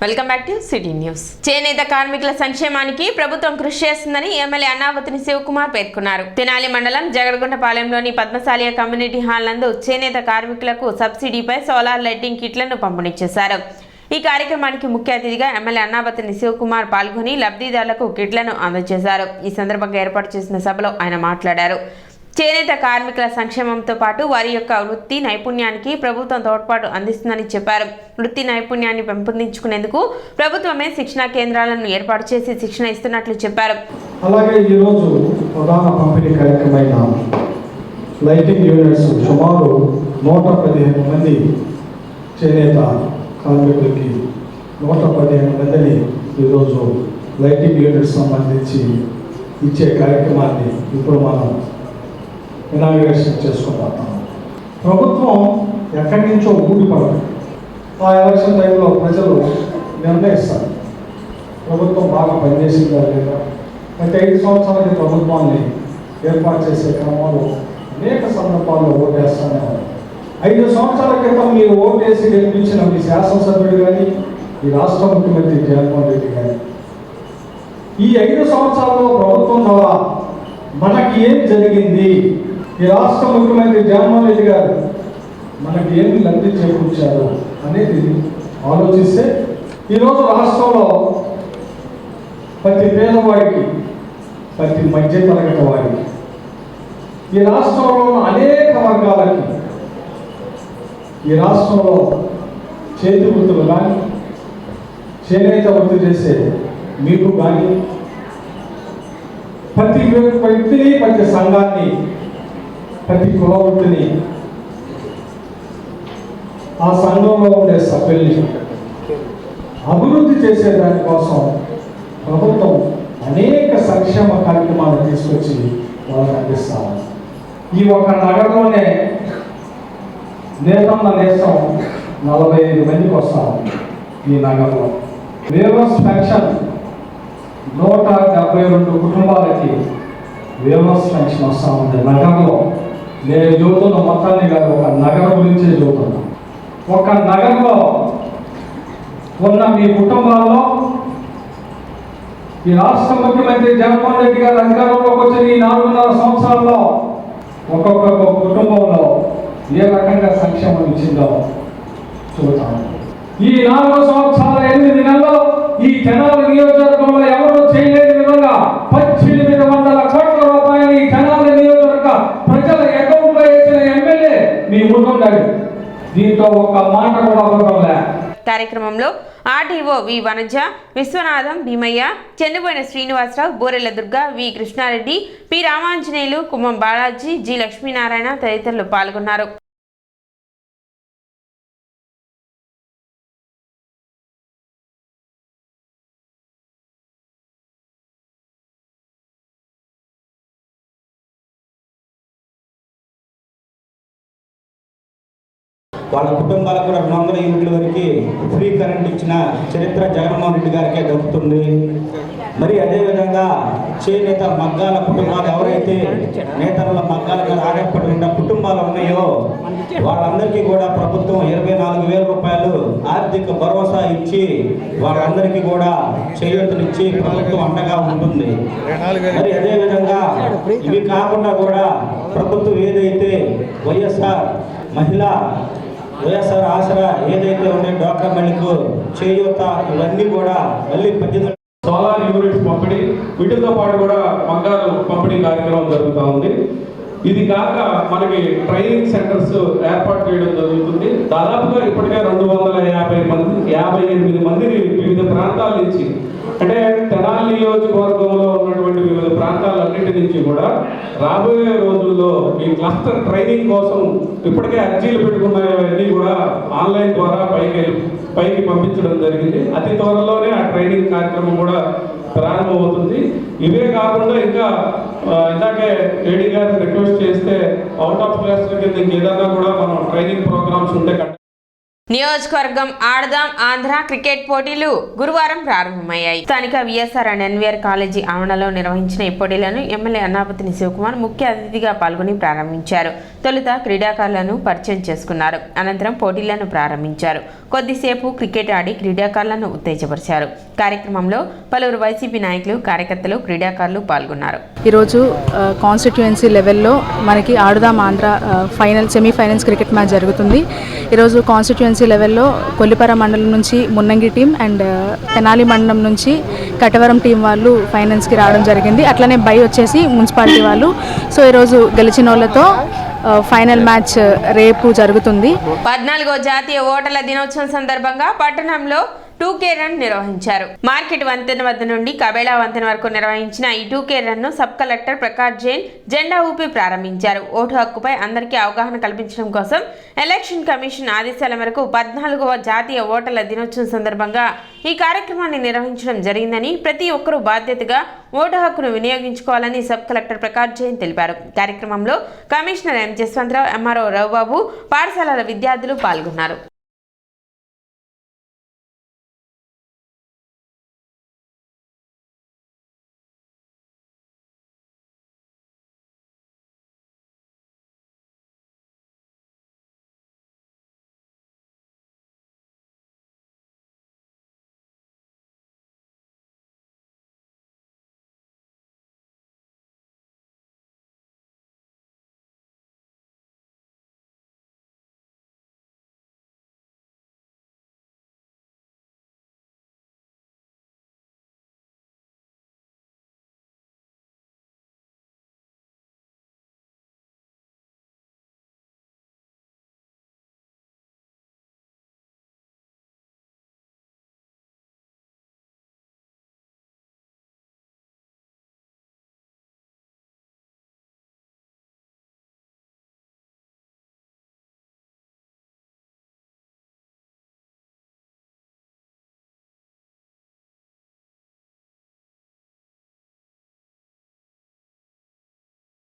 Welcome back to city news. చేనేత కార్మికుల సంక్షేమానికి ప్రభుత్వం కృషి చేస్తుందని ఎమ్మెల్యే అన్నావతిని శివకుమార్ పేర్కొన్నారు. తెనాలి మండలం జగడగుంటపాలెంలోని పద్మశాలియ కమ్యూనిటీ హాల్ నందు చేనేత కార్మికులకు సబ్సిడీపై సోలార్ లైటింగ్ కిట్లను పంపిణీ చేశారు. ఈ కార్యక్రమానికి ముఖ్య అతిథిగా ఎమ్మెల్యే అన్నావతిని శివకుమార్ పాల్గొని లబ్ధిదారులకు కిట్లను అందజేశారు. ఈ సందర్భంగా ఏర్పాటు చేసిన సభలో ఆయన మాట్లాడారు. చేనేత కార్మికుల సంక్షేమంతో పాటు వారి యొక్క వృత్తి నైపుణ్యానికి ప్రభుత్వం తోడ్పాటు అందిస్తుందని చెప్పారు. వృత్తి నైపుణ్యాన్ని పెంపొందించుకునేందుకు ప్రభుత్వమే శిక్షణా కేంద్రాలను ఏర్పాటు చేసి శిక్షణ ఇస్తున్నట్లు చెప్పారు. అలాగే ఈరోజు ప్రధాన పంపిణీ కార్యక్రమమైన లైటింగ్ యూనిట్స్ సుమారు 115 మంది చేనేత కార్మికులకి 115 మందిని ఈరోజు లైటింగ్ యూనిట్స్ సంబంధించి ఇచ్చే కార్యక్రమాన్ని ఇప్పుడు మనం ఇనాగ్రేషన్ చేసుకుంటున్నాం. ప్రభుత్వం ఎక్కడి నుంచో ఊడిపడదు. ఆ ఎలక్షన్ టైంలో ప్రజలు నిర్ణయిస్తారు ప్రభుత్వం బాగా పనిచేసిందా లేదా. గత 5 సంవత్సరాలకి ప్రభుత్వాన్ని ఏర్పాటు చేసే క్రమంలో అనేక సందర్భాల్లో ఓటేస్తానే 5 సంవత్సరాల క్రితం మీరు ఓటేసి గెలిపించిన మీ శాసనసభ్యుడు కానీ ఈ రాష్ట్ర ముఖ్యమంత్రి జగన్మోహన్ రెడ్డి కానీ ఈ 5 సంవత్సరాల్లో ప్రభుత్వం ద్వారా మనకి ఏం జరిగింది, ఈ రాష్ట్ర ముఖ్యమంత్రి జగన్మోహన్ రెడ్డి గారు మనకి ఏమి లబ్ధి చేకూర్చారు అనేది ఆలోచిస్తే ఈరోజు రాష్ట్రంలో ప్రతి పేదవాడికి ప్రతి మధ్య తరగతి వాడికి ఈ రాష్ట్రంలో అనేక వర్గాలకి ఈ రాష్ట్రంలో చేతి వృత్తులు కానీ చేనేత వృత్తి చేసే మీకు కానీ ప్రతి వ్యక్తిని ప్రతి సంఘాన్ని ప్రతి కుల వృత్తిని ఆ సంఘంలో ఉండే సభ్యుల్ని అభివృద్ధి చేసే దానికోసం ప్రభుత్వం అనేక సంక్షేమ కార్యక్రమాలు తీసుకొచ్చి వాళ్ళకి అందిస్తాము. ఈ ఒక నగరంలోనే నేతన్న నేసం 45 మందికి వస్తాము. ఈ నగరంలో వేవర్స్ పెన్షన్ 172 కుటుంబాలకి వేవర్స్ పెన్షన్ వస్తూ ఉంది నగరంలో. నేను చెబుతున్న మొత్తాన్ని కాదు, ఒక నగరం గురించే చెబుతున్నా. ఒక నగరంలో ఉన్న మీ కుటుంబాల్లో ఈ రాష్ట్ర ముఖ్యమంత్రి జగన్మోహన్ రెడ్డి గారు అధికారంలోకి వచ్చిన ఈ 4.5 సంవత్సరాల్లో ఒక్కొక్క కుటుంబంలో ఏ రకంగా సంక్షేమం ఇచ్చిందో చూద్దాం. ఈ 4 సంవత్సరాల 8 నెలల్లో ఈ తెనాలి నియోజకవర్గంలో ఎవరు చేయలేని విధంగా 1800 కోట్ల రూపాయలు ఈ తెనాలి నియోజకవర్గ ప్రజల అకౌంట్లో వేసిన ఎమ్మెల్యే మీ ముందుండాలి. దీంతో ఒక మాట కూడా అవ్వడంలే. కార్యక్రమంలో ఆర్డీఓ వి వనజ, విశ్వనాథం, భీమయ్య, చెన్నుబోయిన శ్రీనివాసరావు, బోరెల దుర్గా, వి కృష్ణారెడ్డి, పి రామాంజనేయులు, కుమ్మం బాలాజీ, జి లక్ష్మీనారాయణ తదితరులు పాల్గొన్నారు. వాళ్ళ కుటుంబాలకు కూడా 200 యూనిట్ల వరకు ఫ్రీ కరెంట్ ఇచ్చిన చరిత్ర జగన్మోహన్ రెడ్డి గారికే దక్కుతుంది. మరి అదేవిధంగా చేనేత మగ్గాల కుటుంబాలు ఎవరైతే నేతల మగ్గాల మీద ఆధారపడి ఉన్న కుటుంబాలు ఉన్నాయో వాళ్ళందరికీ కూడా ప్రభుత్వం 24,000 రూపాయలు ఆర్థిక భరోసా ఇచ్చి వాళ్ళందరికీ కూడా చేయూతనిచ్చి ప్రభుత్వం అండగా ఉంటుంది. మరి అదేవిధంగా ఇవి కాకుండా కూడా ప్రభుత్వం ఏదైతే వైఎస్ఆర్ మహిళా వైఎస్ఆర్ ఆసరా ఏదైతే ఉండే డ్వాక్రా మహిళలకు చేయూత ఇవన్నీ కూడా మళ్ళీ 18 సోలార్ యూనిట్స్ పంపిణీ, వీటితో పాటు కూడా మగ్గాలు పంపిణీ కార్యక్రమం జరుగుతూ ఉంది. ఇది కాక మనకి ట్రైనింగ్ సెంటర్స్ ఏర్పాటు చేయడం జరుగుతుంది. దాదాపుగా ఇప్పటికే 258 మందిని వివిధ ప్రాంతాల నుంచి, అంటే తెనాలి నియోజకవర్గంలో ఉన్నటువంటి వివిధ ప్రాంతాలన్నింటి నుంచి కూడా రాబోయే రోజుల్లో ఈ క్లస్టర్ ట్రైనింగ్ కోసం ఇప్పటికే అర్జీలు పెట్టుకున్నవన్నీ కూడా ఆన్లైన్ ద్వారా పైకి పంపించడం జరిగింది. అతి త్వరలోనే ఆ ట్రైనింగ్ కార్యక్రమం కూడా ప్రారంభమవుతుంది. ఇవే కాకుండా ఇంకా ఇందాకే ఏడీ గారిని రిక్వెస్ట్ చేస్తే అవుట్ ఆఫ్ క్లాస్ కింద ఏదైనా కూడా మనం ట్రైనింగ్ ప్రోగ్రామ్స్ ఉంటే నియోజకవర్గం ఆడదాం ఆంధ్ర క్రికెట్ పోటీలు గురువారం ప్రారంభమయ్యాయి. స్థానిక విఎస్ఆర్ అండ్ ఎన్వీఆర్ కాలేజీ ఆవరణలో నిర్వహించిన ఈ పోటీలను ఎమ్మెల్యే అన్నాపతిని శివకుమార్ ముఖ్య అతిథిగా పాల్గొని ప్రారంభించారు. తొలుత క్రీడాకారులను పరిచయం చేసుకున్నారు. అనంతరం పోటీలను ప్రారంభించారు. కొద్దిసేపు క్రికెట్ ఆడి క్రీడాకారులను ఉత్తేజపరిచారు. కార్యక్రమంలో పలువురు వైసీపీ నాయకులు, కార్యకర్తలు, క్రీడాకారులు పాల్గొన్నారు. ఈరోజు కాన్స్టిట్యుయెన్సీ లెవెల్లో మనకి ఆడుదాం ఆంధ్ర సెమీఫైనల్స్ క్రికెట్ మ్యాచ్ జరుగుతుంది. ఈరోజు కాన్స్టిట్యుయెన్సీ లెవెల్లో కొల్లిపర మండలం నుంచి మున్నంగి టీం అండ్ తెనాలి మండలం నుంచి కటవరం టీం వాళ్ళు ఫైనల్స్కి రావడం జరిగింది. అట్లనే బై వచ్చేసి మున్సిపాలిటీ వాళ్ళు. సో ఈరోజు గెలిచిన వాళ్ళతో ఫైనల్ మ్యాచ్ రేపు జరుగుతుంది. 14వ జాతీయ ఓటర్ల దినోత్సవం సందర్భంగా పట్టణంలో 2K రన్ నిర్వహించారు. మార్కెట్ వంతెన వద్ద నుండి కబేళా వంతెన వరకు నిర్వహించిన ఈ 2K రన్ ను సబ్ కలెక్టర్ ప్రకాష్ జైన్ జెండా ఊపి ప్రారంభించారు. ఓటు హక్కుపై అందరికీ అవగాహన కల్పించడం కోసం ఎలక్షన్ కమిషన్ ఆదేశాల మేరకు 14వ జాతీయ ఓటర్ల దినోత్సవం సందర్భంగా ఈ కార్యక్రమాన్ని నిర్వహించడం జరిగిందని, ప్రతి ఒక్కరూ బాధ్యతగా ఓటు హక్కును వినియోగించుకోవాలని సబ్ కలెక్టర్ ప్రకాష్ జైన్ తెలిపారు. కార్యక్రమంలో commissioner M Jaswanth Rao, MRO Ravibabu, పాఠశాలల విద్యార్థులు పాల్గొన్నారు.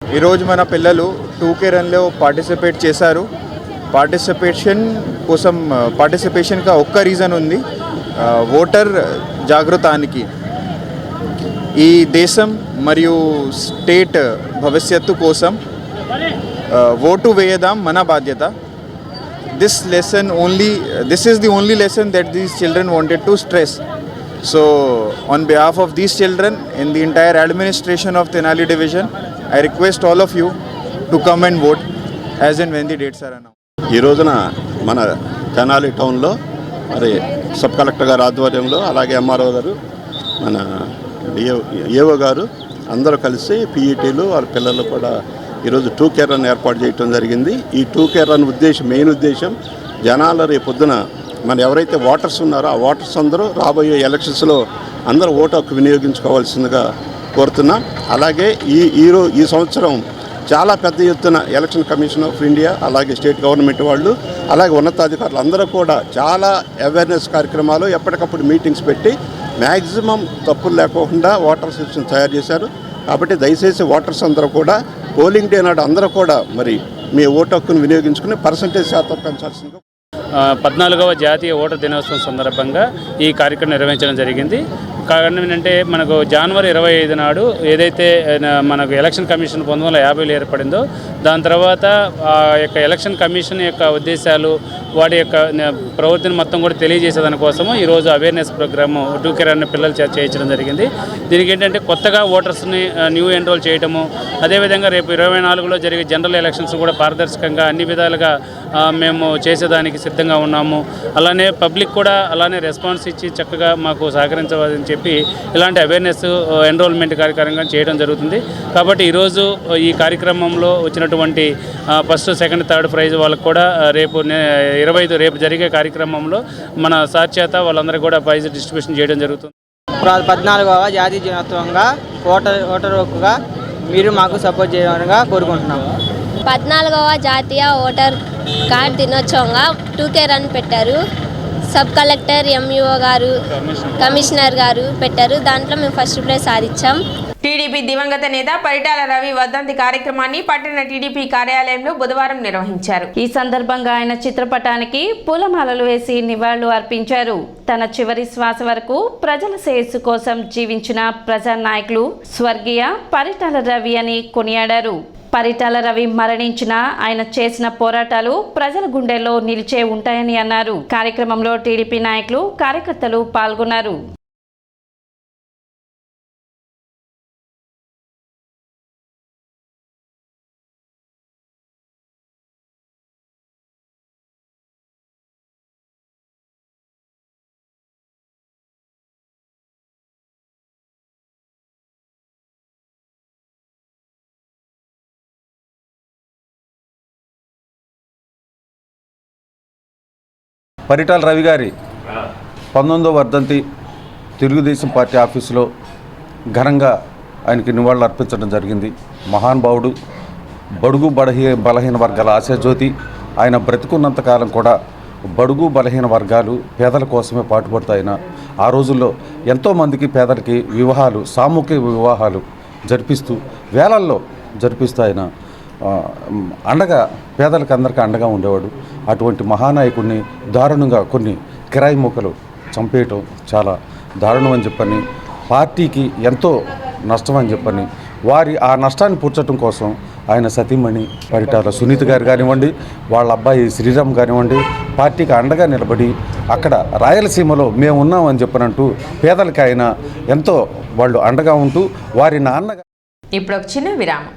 ఈరోజు మన పిల్లలు 2K రన్లో పార్టిసిపేట్ చేశారు. పార్టిసిపేషన్కి ఒక్క రీజన్ ఉంది, ఓటర్ జాగృతానికి. ఈ దేశం మరియు స్టేట్ భవిష్యత్తు కోసం ఓటు వేయడం మన బాధ్యత. This is the only lesson that these children wanted to stress. So on behalf of these children and the entire administration of Tenali division, I request all of you to come and vote as and when the dates are announced. ఈ రోజున మన తెనాలి టౌన్లో మరి sub collector గారు ఆధ్వర్యంలో, అలాగే MRO గారు, మన ఏఓ గారు అందరూ కలిసి పీఈటీలు వాళ్ళ పిల్లలు కూడా ఈరోజు 2K రన్ ఏర్పాటు చేయడం జరిగింది. ఈ 2K రన్ మెయిన్ ఉద్దేశం జనాలు రేపొద్దున మన ఎవరైతే ఓటర్స్ ఉన్నారో ఆ ఓటర్స్ అందరూ రాబోయే ఎలక్షన్స్లో అందరూ ఓటు హక్కు వినియోగించుకోవాల్సిందిగా కోరుతున్నాం. అలాగే ఈ సంవత్సరం చాలా పెద్ద ఎత్తున ఎలక్షన్ కమిషన్ ఆఫ్ ఇండియా, అలాగే స్టేట్ గవర్నమెంట్ వాళ్ళు, అలాగే ఉన్నతాధికారులు అందరూ కూడా చాలా అవేర్నెస్ కార్యక్రమాలు, ఎప్పటికప్పుడు మీటింగ్స్ పెట్టి మ్యాక్సిమం తప్పులు లేకుండా ఓటర్ సెక్షన్ తయారు చేశారు. కాబట్టి దయచేసి ఓటర్స్ అందరూ కూడా పోలింగ్ డే నాడు అందరూ కూడా మరి మీ ఓటు హక్కును వినియోగించుకుని పర్సంటేజ్ శాతం పెంచాల్సిందిగా. 14వ జాతీయ ఓటర్ దినోత్సవం సందర్భంగా ఈ కార్యక్రమం నిర్వహించడం జరిగింది. కారణం ఏంటంటే మనకు జనవరి 25 నాడు ఏదైతే మనకు ఎలక్షన్ కమిషన్ 1950లో ఏర్పడిందో, దాని తర్వాత ఆ యొక్క ఎలక్షన్ కమిషన్ యొక్క ఉద్దేశాలు, వాటి యొక్క ప్రవృత్తిని మొత్తం కూడా తెలియజేసేదాని కోసము ఈరోజు అవేర్నెస్ ప్రోగ్రాము 2K రన్ పిల్లలు చేయించడం జరిగింది. దీనికి ఏంటంటే కొత్తగా ఓటర్స్ని న్యూ ఎన్రోల్ చేయడము, అదేవిధంగా రేపు 24లో జరిగే జనరల్ ఎలక్షన్స్ కూడా పారదర్శకంగా అన్ని విధాలుగా మేము చేసేదానికి సిద్ధంగా ఉన్నాము. అలానే పబ్లిక్ కూడా అలానే రెస్పాన్స్ ఇచ్చి చక్కగా మాకు సహకరించవలని చెప్పి ఇలాంటి అవేర్నెస్ ఎన్రోల్మెంట్ కార్యక్రమంగా చేయడం జరుగుతుంది. కాబట్టి ఈరోజు ఈ కార్యక్రమంలో వచ్చినటువంటి ఫస్ట్, సెకండ్, థర్డ్ ప్రైజ్ వాళ్ళకు కూడా రేపు 25 రేపు జరిగే కార్యక్రమంలో మన సార్ చేత వాళ్ళందరికీ కూడా ప్రైజ్ డిస్ట్రిబ్యూషన్ చేయడం జరుగుతుంది. 14వ జాతీయ దినోత్సవంగా ఓటర్ హక్కుగా మీరు మాకు సపోర్ట్ చేయడానికి కోరుకుంటున్నాము. 14వ జాతీయ ఓటర్ కార్డ్ దినోత్సవంగా 2K రన్ పెట్టారు. సబ్ కలెక్టర్, ఎంఈఓ గారు, కమిషనర్ గారు పెట్టారు. దాంట్లో మేము ఫస్ట్ ప్లేస్ సాధించాం. టీడీపీ దివంగత నేత పరిటాల రవి వర్ధంతి కార్యక్రమాన్ని పట్టణ టీడీపీ కార్యాలయంలో బుధవారం నిర్వహించారు. ఈ సందర్భంగా ఆయన చిత్రపటానికి పూలమాలలు వేసి నివాళులు అర్పించారు. తన చివరి శ్వాస వరకు ప్రజల శ్రేయస్సు కోసం జీవించిన ప్రజానాయకులు స్వర్గీయ పరిటాల రవి అని కొనియాడారు. పరిటాల రవి మరణించిన ఆయన చేసిన పోరాటాలు ప్రజల గుండెల్లో నిలిచే ఉంటాయని అన్నారు. కార్యక్రమంలో టీడీపీ నాయకులు, కార్యకర్తలు పాల్గొన్నారు. పరిటాల రవి గారి 19వ వర్ధంతి తెలుగుదేశం పార్టీ ఆఫీసులో ఘనంగా ఆయనకి నివాళులు అర్పించడం జరిగింది. మహానుభావుడు, బడుగు బలహీన వర్గాల ఆశాజ్యోతి. ఆయన బ్రతికున్నంతకాలం కూడా బడుగు బలహీన వర్గాలు పేదల కోసమే పాటుపడుతూ ఆయన ఆ రోజుల్లో ఎంతోమందికి పేదలకి వివాహాలు, సామూహిక వివాహాలు జరిపిస్తూ వేలల్లో జరిపిస్తూ ఆయన అండగా పేదలకు అందరికీ అండగా ఉండేవాడు. అటువంటి మహానాయకుడిని దారుణంగా కొన్ని కిరాయి మూకలు చంపేయటం చాలా దారుణం అని చెప్పని, పార్టీకి ఎంతో నష్టం అని చెప్పని, వారి ఆ నష్టాన్ని పూడ్చడం కోసం ఆయన సతీమణి పరిటాల సునీత గారు కానివ్వండి, వాళ్ళ అబ్బాయి శ్రీరామ్ కానివ్వండి, పార్టీకి అండగా నిలబడి అక్కడ రాయలసీమలో మేము ఉన్నామని చెప్పనంటూ పేదలకి ఆయన ఎంతో వాళ్ళు అండగా ఉంటూ వారి నాన్నగా. ఇప్పుడు ఒక చిన్న విరామం.